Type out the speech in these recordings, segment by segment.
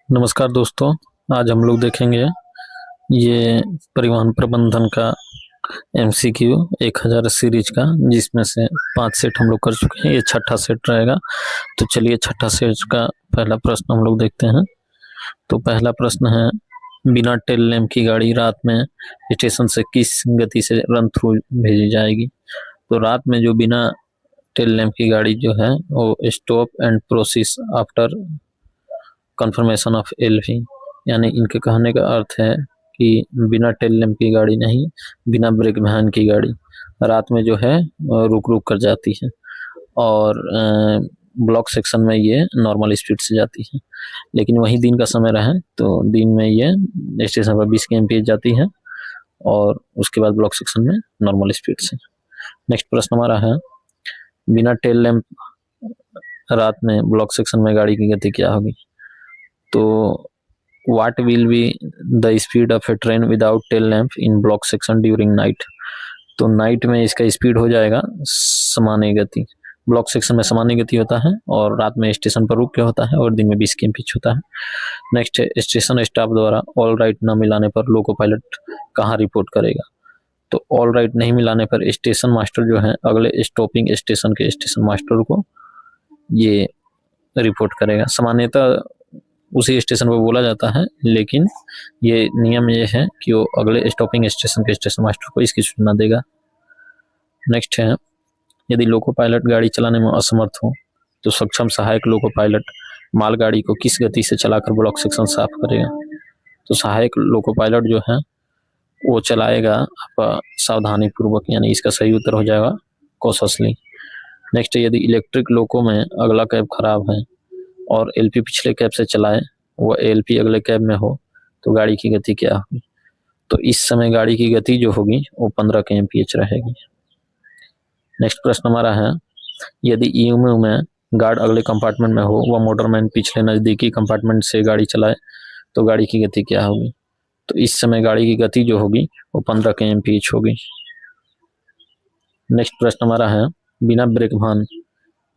नमस्कार दोस्तों। आज हम लोग देखेंगे ये परिवहन प्रबंधन का एमसीक्यू 1000 सीरीज का, जिसमें से 5 सेट हम लोग कर चुके हैं। ये छठा सेट रहेगा। तो चलिए छठा सेट का पहला प्रश्न हम लोग देखते हैं। तो पहला प्रश्न है, बिना टेल लैंप की गाड़ी रात में स्टेशन से किस गति से रन थ्रू भेजी जाएगी। तो रात में जो बिना टेल लैंप की गाड़ी जो है वो stop and process after confirmation of LV, यानी इनके कहने का अर्थ है कि बिना टेल लैंप की गाड़ी नहीं, बिना ब्रेक वैन की गाड़ी रात में जो है रुक रुक कर जाती है और ब्लॉक सेक्शन में ये नॉर्मल स्पीड से जाती है। लेकिन वही दिन का समय रहे तो दिन में ये स्टेशन पर 20 kmph जाती है और उसके बाद ब्लॉक सेक्शन में नॉर्मल स्पीड से। नेक्स्ट प्रश्न हमारा है, बिना टेल लैंप रात में ब्लॉक सेक्शन में गाड़ी की गति क्या होगी। तो what will be the speed of a train without tail lamp in block section during night। तो नाइट में इसका स्पीड हो जाएगा सामान्य गति। ब्लॉक सेक्शन में सामान्य गति होता है और रात में स्टेशन पर रुक के होता है और दिन में 20 kmph होता है। नेक्स्ट है, स्टेशन स्टाफ द्वारा ऑल राइट न मिलाने पर लोको पायलट कहाँ रिपोर्ट करेगा। तो ऑल राइट नहीं मिलाने पर स्टेशन मास्टर जो है अगले स्टॉपिंग स्टेशन के स्टेशन मास्टर को ये रिपोर्ट करेगा। सामान्यतः उसी स्टेशन पर बोला जाता है, लेकिन ये नियम ये है कि वो अगले स्टॉपिंग स्टेशन के स्टेशन मास्टर को इसकी सूचना देगा। नेक्स्ट है, यदि लोको पायलट गाड़ी चलाने में असमर्थ हो तो सक्षम सहायक लोको पायलट मालगाड़ी को किस गति से चलाकर ब्लॉक सेक्शन साफ करेगा। तो सहायक लोको पायलट जो है वो चलाएगा आपका सावधानी पूर्वक, यानी इसका सही उत्तर हो जाएगा कॉशसली। नेक्स्ट है, यदि इलेक्ट्रिक लोको में अगला कैब खराब है और एलपी पिछले कैब से चलाए, वो एलपी अगले कैब में हो तो गाड़ी की गति क्या होगी। तो इस समय गाड़ी की गति जो होगी वो 15 kmph रहेगी। नेक्स्ट प्रश्न हमारा है, यदि ईएमयू में गार्ड अगले कंपार्टमेंट में हो व मोटरमैन पिछले नजदीकी कंपार्टमेंट से गाड़ी चलाए तो गाड़ी की गति क्या होगी। तो इस समय गाड़ी की गति जो होगी वो 15 kmph होगी। नेक्स्ट प्रश्न हमारा है, बिना ब्रेक वाहन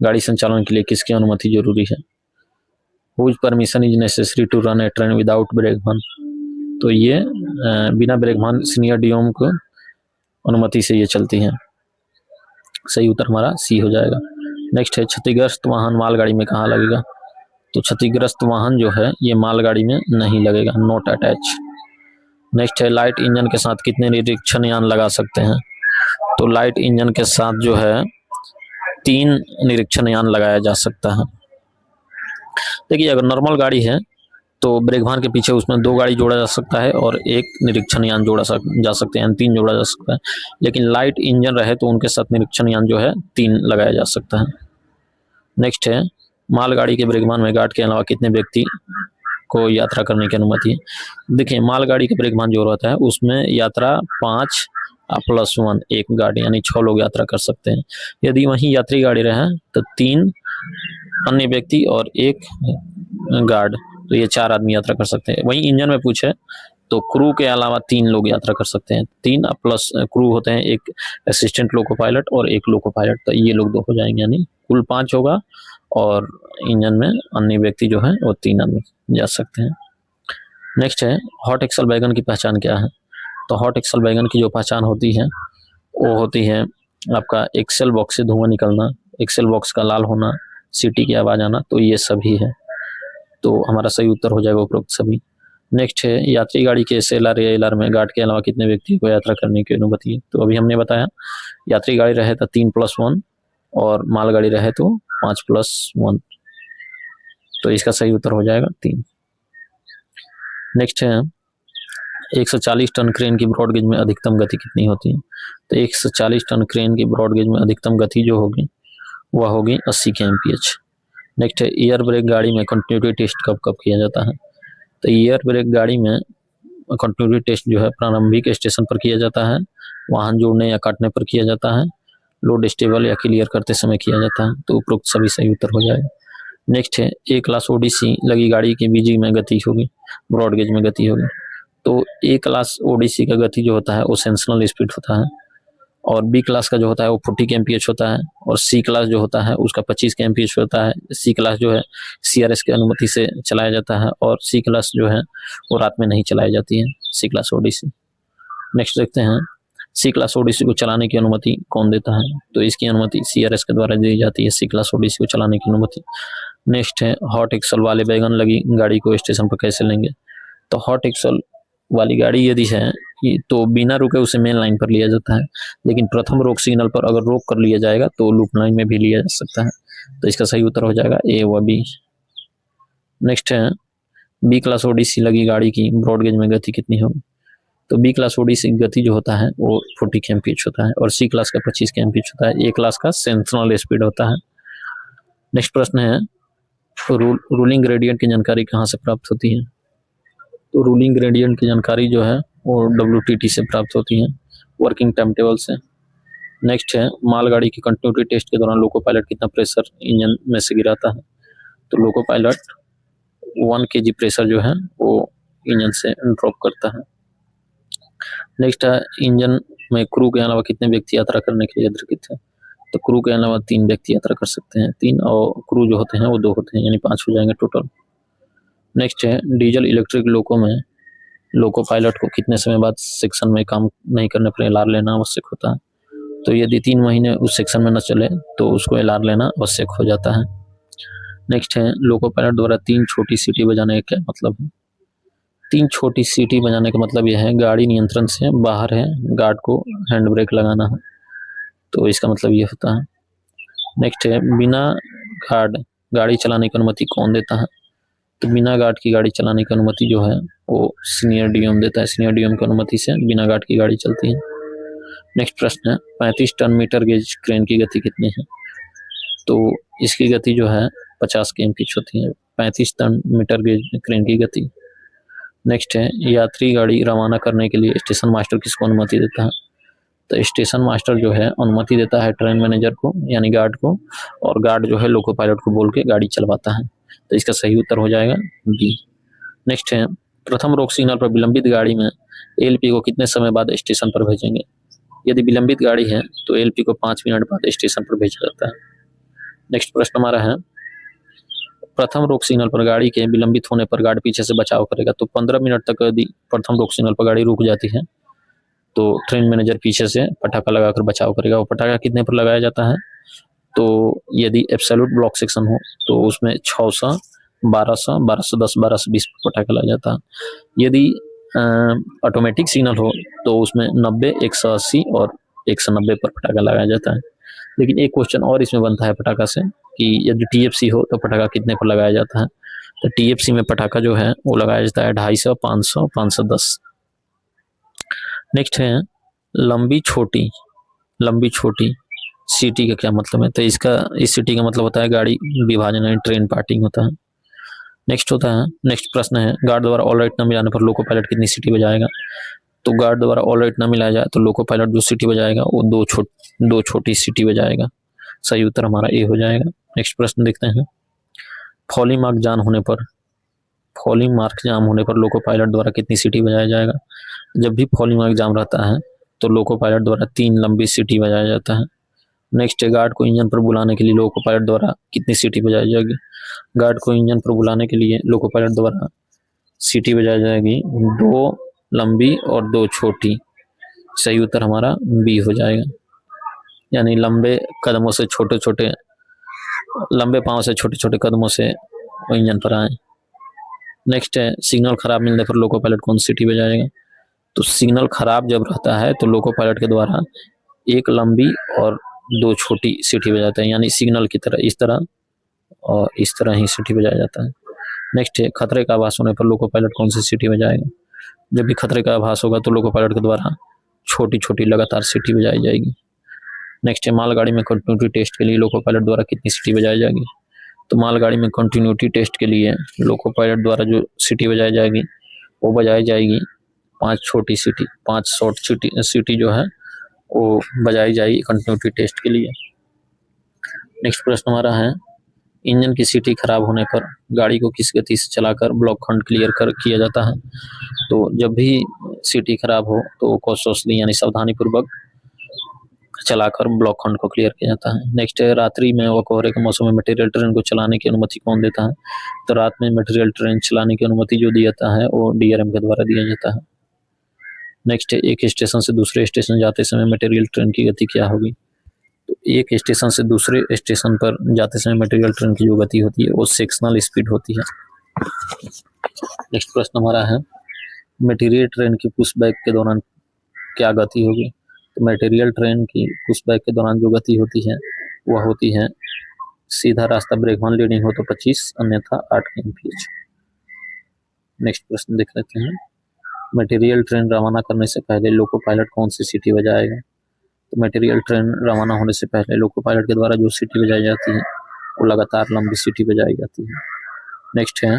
गाड़ी संचालन के लिए किसकी अनुमति जरूरी है। Whose permission is necessary to run a train without brake van। तो ये बिना ब्रेक वाहन सीनियर डीओम को अनुमति से ये चलती है। सही उत्तर हमारा सी हो जाएगा। नेक्स्ट है, क्षतिग्रस्त वाहन मालगाड़ी में कहाँ लगेगा। तो क्षतिग्रस्त वाहन जो है ये मालगाड़ी में नहीं लगेगा, नॉट अटैच। नेक्स्ट है, लाइट इंजन के साथ कितने निरीक्षण यान लगा सकते हैं। तो लाइट इंजन के साथ जो है 3 निरीक्षण यान लगाया जा सकता है। देखिए, अगर नॉर्मल गाड़ी है तो ब्रेक वाहन के पीछे उसमें 2 गाड़ी जोड़ा जा सकता है और 1 निरीक्षण यान जोड़ा जा सकते हैं, 3 जोड़ा जा सकता है। लेकिन लाइट इंजन रहे तो उनके साथ निरीक्षण यान जो है 3 लगाया जा सकता है। नेक्स्ट है, मालगाड़ी के ब्रेक वाहन में गार्ड के अलावा कितने व्यक्ति को यात्रा करने की अनुमति है। देखिए, मालगाड़ी के ब्रेक वाहन जो रहता है उसमें यात्रा 5 + 1 1 गाड़ी, यानी 6 लोग यात्रा कर सकते हैं। यदि वहीं यात्री गाड़ी रहे तो 3 अन्य व्यक्ति और 1 गार्ड, तो ये 4 आदमी यात्रा कर सकते हैं। वहीं इंजन में पूछे तो क्रू के अलावा 3 लोग यात्रा कर सकते हैं। 3 प्लस क्रू होते हैं, 1 असिस्टेंट लोको पायलट और 1 लोको पायलट, तो ये लोग 2 हो जाएंगे, यानी कुल 5 होगा। और इंजन में अन्य व्यक्ति जो है वो 3 आदमी जा सकते हैं। नेक्स्ट है, हॉट एक्सल वैगन की पहचान क्या है। तो हॉट एक्सल वैगन की जो पहचान होती है वो होती है आपका एक्सेल बॉक्स से धुआं निकलना, एक्सेल बॉक्स का लाल होना, सीटी की आवाज आना, तो ये सभी है। तो हमारा सही उत्तर हो जाएगा उपरोक्त सभी। नेक्स्ट है, यात्री गाड़ी के एसएलआर या एलआर में गार्ड के अलावा कितने व्यक्ति को यात्रा करने की अनुमति है। तो अभी हमने बताया, यात्री गाड़ी रहे तो 3 + 1 और मालगाड़ी रहे तो 5 + 1, तो इसका सही उत्तर हो जाएगा 3। नेक्स्ट है, 140 टन क्रेन की ब्रॉडगेज में अधिकतम गति कितनी होती है। तो 140 टन क्रेन की ब्रॉडगेज में अधिकतम गति जो होगी वह होगी 80 kmph। नेक्स्ट है, एयर ब्रेक गाड़ी में कंटिन्यूटी टेस्ट कब कब किया जाता है। तो एयर ब्रेक गाड़ी में कंटिन्यूटी टेस्ट जो है प्रारंभिक स्टेशन पर किया जाता है, वाहन जोड़ने या काटने पर किया जाता है, लोड स्टेबल या क्लियर करते समय किया जाता है। तो उपरोक्त सभी सही उत्तर हो जाएगा। नेक्स्ट है, ए क्लास ओडीसी लगी गाड़ी की बीजी में गति होगी, ब्रॉडगेज में गति होगी। तो ए क्लास ओडीसी का गति जो होता है वो सेंसनल स्पीड होता है और बी क्लास का जो होता है वो 40 kmph होता है, और सी क्लास जो होता है उसका 25 kmph होता है। सी क्लास जो है CRS की अनुमति से चलाया जाता है, और सी क्लास जो है वो रात में नहीं चलाई जाती है, सी क्लास ओडीसी। नेक्स्ट देखते हैं सी क्लास ओडीसी को चलाने की अनुमति कौन देता है, तो इसकी अनुमति CRS के द्वारा दी जाती है, सी क्लास ओडीसी को चलाने की अनुमति। नेक्स्ट है हॉट एक्सल वाले बैगन लगी गाड़ी को स्टेशन पर कैसे लेंगे, तो हॉट एक्सल वाली गाड़ी यदि है तो बिना रुके उसे मेन लाइन पर लिया जाता है, लेकिन प्रथम रोक सिग्नल पर अगर रोक कर लिया जाएगा तो लूप लाइन में भी लिया जा सकता है। तो इसका सही उत्तर हो जाएगा ए व बी। नेक्स्ट है बी क्लास ओडीसी लगी गाड़ी की ब्रॉड गेज में गति कितनी होगी, तो बी क्लास ओडीसी गति जो होता है वो 40 kmph होता है, और सी क्लास का 25 kmph होता है। ए क्लास का सेंसनल स्पीड होता है। नेक्स्ट प्रश्न है रूलिंग ग्रेडियंट की जानकारी कहाँ से प्राप्त होती है, तो रूलिंग ग्रेडियंट की जानकारी जो है वो WTT से प्राप्त होती है, वर्किंग टाइम टेबल से। नेक्स्ट है मालगाड़ी की कंटिन्यूटी टेस्ट के दौरान लोको पायलट कितना प्रेशर इंजन में से गिराता है, तो लोको पायलट 1 kg प्रेशर जो है वो इंजन से ड्रॉप करता है। नेक्स्ट है इंजन में क्रू के अलावा कितने व्यक्ति यात्रा करने के लिए अधिकृत है, तो क्रू के अलावा 3 व्यक्ति यात्रा कर सकते हैं, 3, और क्रू जो होते हैं वो 2 होते हैं, यानी 5 हो जाएंगे टोटल। नेक्स्ट है डीजल इलेक्ट्रिक लोको में लोको पायलट को कितने समय बाद सेक्शन में काम नहीं करने पर एलआर लेना आवश्यक होता है, तो यदि 3 महीने उस सेक्शन में न चले तो उसको एलआर लेना आवश्यक हो जाता है। नेक्स्ट है लोको पायलट द्वारा 3 छोटी सीटी बजाने का क्या मतलब है, 3 छोटी सीटी बजाने का मतलब यह है गाड़ी नियंत्रण से बाहर है, गार्ड को हैंड ब्रेक लगाना है, तो इसका मतलब ये होता है। नेक्स्ट है बिना गार्ड गाड़ी चलाने की अनुमति कौन देता है, तो बिना गार्ड की गाड़ी चलाने की अनुमति जो है वो सीनियर डीएम देता है, सीनियर डीएम की अनुमति से बिना गार्ड की गाड़ी चलती है। नेक्स्ट प्रश्न है 35 टन मीटर गेज क्रेन की गति कितनी है, तो इसकी गति जो है 50 kmph होती है, 35 टन मीटर गेज क्रेन की गति। नेक्स्ट है यात्री गाड़ी रवाना करने के लिए स्टेशन मास्टर किसको अनुमति देता है, तो स्टेशन मास्टर जो है अनुमति देता है ट्रेन मैनेजर को यानी गार्ड को, और गार्ड जो है लोको पायलट को बोल के गाड़ी चलवाता है, तो इसका सही उत्तर हो जाएगा बी। नेक्स्ट है प्रथम रोक सिग्नल पर विलंबित गाड़ी में एलपी को कितने समय बाद स्टेशन पर भेजेंगे, यदि विलंबित गाड़ी है तो एलपी को 5 मिनट बाद स्टेशन पर भेजा जाता है। नेक्स्ट प्रश्न हमारा है प्रथम रोक सिग्नल पर गाड़ी के विलंबित होने पर गार्ड पीछे से बचाव करेगा, तो 15 मिनट तक यदि प्रथम रोक सिग्नल पर गाड़ी रुक जाती है तो ट्रेन मैनेजर पीछे से पटाखा लगाकर बचाव करेगा। वो पटाखा कितने पर लगाया जाता है, तो यदि एब्सोल्यूट ब्लॉक सेक्शन हो तो उसमें 600, 1200, 1210, 1220 पटाखा लगा जाता है। यदि ऑटोमेटिक सिग्नल हो तो उसमें 90, 180 और 190 पर पटाखा लगाया जाता है। लेकिन एक क्वेश्चन और इसमें बनता है पटाखा से कि यदि टीएफसी हो तो पटाखा कितने पर लगाया जाता है, तो टीएफसी में पटाखा जो है वो लगाया जाता है 250, 500, 510। नेक्स्ट है लंबी छोटी सिटी का क्या मतलब है, तो इस सिटी का मतलब होता है गाड़ी विभाजन यानी ट्रेन पार्टिंग होता है। नेक्स्ट प्रश्न है गार्ड द्वारा ऑल राइट न मिलाने पर लोको पायलट कितनी सीटी बजाएगा, तो गार्ड द्वारा ऑल राइट न मिलाया जाए तो लोको पायलट जो सीटी बजाएगा वो दो छोटी सीटी बजाएगा। सही उत्तर हमारा ए हो जाएगा। नेक्स्ट प्रश्न देखते हैं फॉलिंग मार्क जाम होने पर लोको पायलट द्वारा कितनी सीटी बजाया जाएगा, जब भी फॉलिंग मार्क जाम रहता है तो लोको पायलट द्वारा 3 लंबी सीटी बजाया जाता है। नेक्स्ट गार्ड को इंजन पर बुलाने के लिए लोको पायलट द्वारा कितनी सीटी बजाई जाएगी, गार्ड को इंजन पर बुलाने के लिए लोको पायलट द्वारा सीटी बजाई जाएगी 2 लंबी और 2 छोटी। सही उत्तर हमारा बी हो जाएगा, यानी लंबे कदमों से लंबे पाँव से छोटे छोटे कदमों से इंजन पर आए। नेक्स्ट है सिग्नल खराब मिलने पर लोको पायलट कौन सीटी बजाएगा, तो सिग्नल खराब जब रहता है तो लोको पायलट के द्वारा 1 लंबी और 2 छोटी सीटी बजाते हैं, यानी सिग्नल की तरह इस तरह और इस तरह ही सीटी बजाया जाता है। नेक्स्ट है खतरे का आभास होने पर लोको पायलट कौन सी सीटी बजाएगा, जब भी खतरे का आभास होगा तो लोको पायलट के द्वारा छोटी छोटी लगातार सीटी बजाई जाएगी। नेक्स्ट है मालगाड़ी में कंटिन्यूटी टेस्ट के लिए लोको पायलट द्वारा कितनी सीटी बजाई जाएगी, तो मालगाड़ी में कंटिन्यूटी टेस्ट के लिए लोको पायलट द्वारा जो सीटी बजाई जाएगी वो बजाई जाएगी 5 छोटी सीटी, 5 शॉर्ट सीटी जो है वो बजाई जाएगी कंटिन्यूटी टेस्ट के लिए। नेक्स्ट प्रश्न हमारा है इंजन की सीटी खराब होने पर गाड़ी को किस गति से चलाकर ब्लॉक खंड क्लियर किया जाता है, तो जब भी सीटी खराब हो तो कॉशियसली यानी सावधानी पूर्वक चलाकर ब्लॉक खंड को क्लियर किया जाता है। नेक्स्ट है रात्रि में व कोहरे के मौसम में मटेरियल ट्रेन को चलाने की अनुमति कौन देता है? तो रात में मटेरियल ट्रेन चलाने की अनुमति जो दिया जाता है वो डीआरएम के द्वारा दिया जाता है। नेक्स्ट है एक स्टेशन से दूसरे स्टेशन जाते समय मटेरियल ट्रेन की गति क्या होगी? तो एक स्टेशन से दूसरे स्टेशन पर जाते समय मटेरियल ट्रेन की जो गति होती है वो सेक्शनल स्पीड होती है। नेक्स्ट प्रश्न हमारा है मटेरियल ट्रेन की पुशबैक के दौरान क्या गति होगी? तो मटेरियल ट्रेन की पुशबैक के दौरान जो गति होती है वह होती है सीधा रास्ता ब्रेकमान लीडिंग हो तो 25 अन्यथा 8 kmph। नेक्स्ट प्रश्न देख लेते हैं मटेरियल ट्रेन रवाना करने से पहले लोको पायलट कौन सी सीटी बजाएगा? तो मटेरियल ट्रेन रवाना होने से पहले लोको पायलट के द्वारा जो सीटी बजाई जाती है वो लगातार लंबी सीटी बजाई जाती है। नेक्स्ट है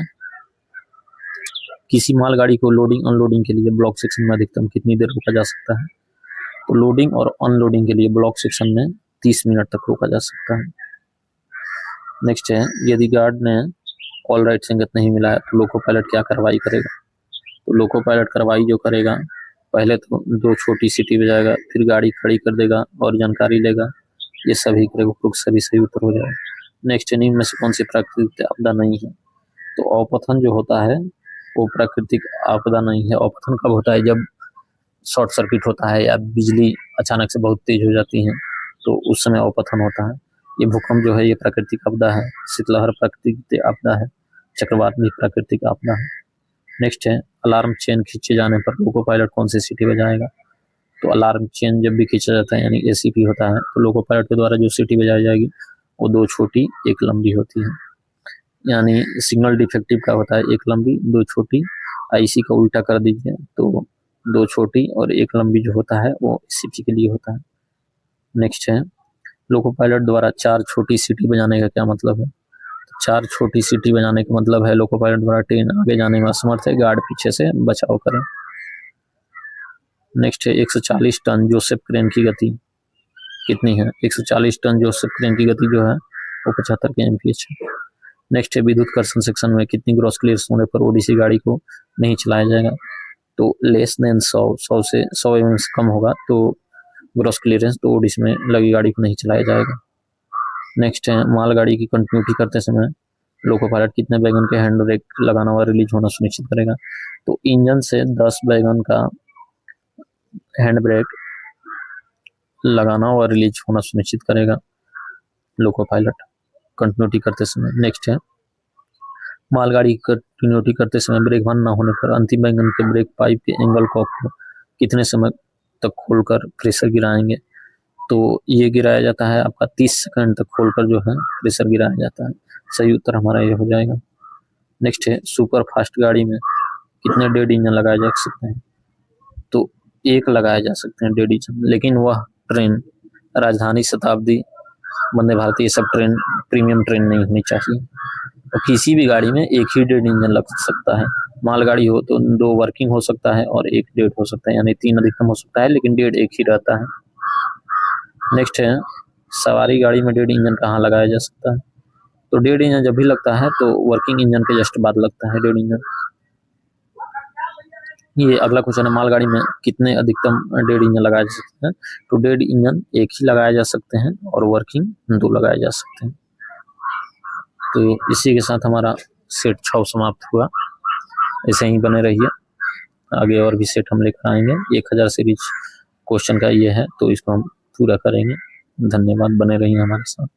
किसी मालगाड़ी को लोडिंग अनलोडिंग के लिए ब्लॉक सेक्शन में अधिकतम कितनी देर रोका जा सकता है? तो लोडिंग और अनलोडिंग के लिए ब्लॉक सेक्शन में 30 मिनट तक रोका जा सकता है। नेक्स्ट है यदि गार्ड ने ऑल राइट संकेत नहीं मिला है तो लोको पायलट क्या कार्रवाई करेगा? तो लोको पायलट कार्रवाई जो करेगा पहले तो 2 छोटी सीटी बजाएगा, फिर गाड़ी खड़ी कर देगा और जानकारी लेगा, ये सभी करेगा, सभी सही उत्तर हो जाएगा। नेक्स्ट निम्न में से कौन सी प्राकृतिक आपदा नहीं है? तो अवपतन जो होता है वो प्राकृतिक आपदा नहीं है। अवपतन कब होता है? जब शॉर्ट सर्किट होता है या बिजली अचानक से बहुत तेज हो जाती है तो उस समय अवपतन होता है। ये भूकंप जो है ये प्राकृतिक आपदा है, शीतलहर प्राकृतिक आपदा है, चक्रवात भी प्राकृतिक आपदा है। नेक्स्ट है अलार्म चेन खींचे जाने पर लोको पायलट कौन सी सीटी बजाएगा? तो अलार्म चेन जब भी खींचा जाता है यानी एसीपी होता है तो लोको पायलट के द्वारा जो सीटी बजाई जाएगी वो 2 छोटी 1 लंबी होती है। यानी सिग्नल डिफेक्टिव का होता है 1 लंबी 2 छोटी, आईसी का उल्टा कर दीजिए तो 2 छोटी और 1 लंबी जो होता है वो एसीपी के लिए होता है। नेक्स्ट है लोको पायलट द्वारा 4 छोटी सीटी बजाने का क्या मतलब है? 4 छोटी सीटी बजाने का मतलब है लोको पायलट द्वारा ट्रेन आगे जाने में असमर्थ है, गार्ड पीछे से बचाव करें। नेक्स्ट है 140 टन जोसेफ क्रेन की गति कितनी है? 140 टन जोसेफ क्रेन की गति जो है वो 75 kmph है। नेक्स्ट है विद्युत कर्षण सेक्शन में कितनी ग्रॉस क्लियरेंस होने पर ओडीसी गाड़ी को नहीं चलाया जाएगा? तो लेस देन 100 से 100 mm से कम होगा तो ग्रॉस क्लियरेंस, तो ओडीसी में लगी गाड़ी को नहीं चलाया जाएगा। नेक्स्ट है मालगाड़ी की कंटिन्यूटी करते समय लोको पायलट कितने वैगन के हैंड ब्रेक लगाना व रिलीज होना सुनिश्चित करेगा? तो इंजन से 10 वैगन का हैंड ब्रेक लगाना और रिलीज होना सुनिश्चित करेगा लोको पायलट कंटिन्यूटी करते समय। नेक्स्ट है मालगाड़ी कंटिन्यूटी करते समय ब्रेक बंद न होने पर अंतिम वैगन के ब्रेक पाइप के एंगल कॉक को कितने समय तक खोलकर प्रेशर गिराएंगे? तो ये गिराया जाता है आपका 30 सेकंड तक खोलकर जो है प्रेशर गिराया जाता है। सही उत्तर हमारा ये हो जाएगा। नेक्स्ट है सुपर फास्ट गाड़ी में कितने डेड इंजन लगाए जा सकते हैं? तो 1 लगाए जा सकते हैं डेड इंजन, लेकिन वह ट्रेन राजधानी, शताब्दी, वंदे भारत ये सब ट्रेन प्रीमियम ट्रेन नहीं होनी चाहिए। और किसी भी गाड़ी में 1 ही डेड इंजन लग सकता है। मालगाड़ी हो तो 2 वर्किंग हो सकता है और 1 डेड हो सकता है, यानी 3 अधिकतम हो सकता है, लेकिन डेड 1 ही रहता है। नेक्स्ट है सवारी गाड़ी में डेड इंजन कहाँ लगाया जा सकता है? तो डेड इंजन जब भी लगता है तो वर्किंग इंजन के जस्ट बाद लगता है डेड इंजन। ये अगला क्वेश्चन है मालगाड़ी में कितने अधिकतम डेड इंजन लगाए जा सकते हैं? तो डेड इंजन 1 ही लगाए जा सकते हैं और वर्किंग 2 लगाए जा सकते हैं। तो इसी के साथ हमारा सेट 6 समाप्त हुआ। ऐसे ही बने रहिए, आगे और भी सेट हम लेकर आएंगे। 1000 सीरीज क्वेश्चन का ये है तो इसको हम पूरा करेंगे। धन्यवाद, बने रहिए हमारे साथ।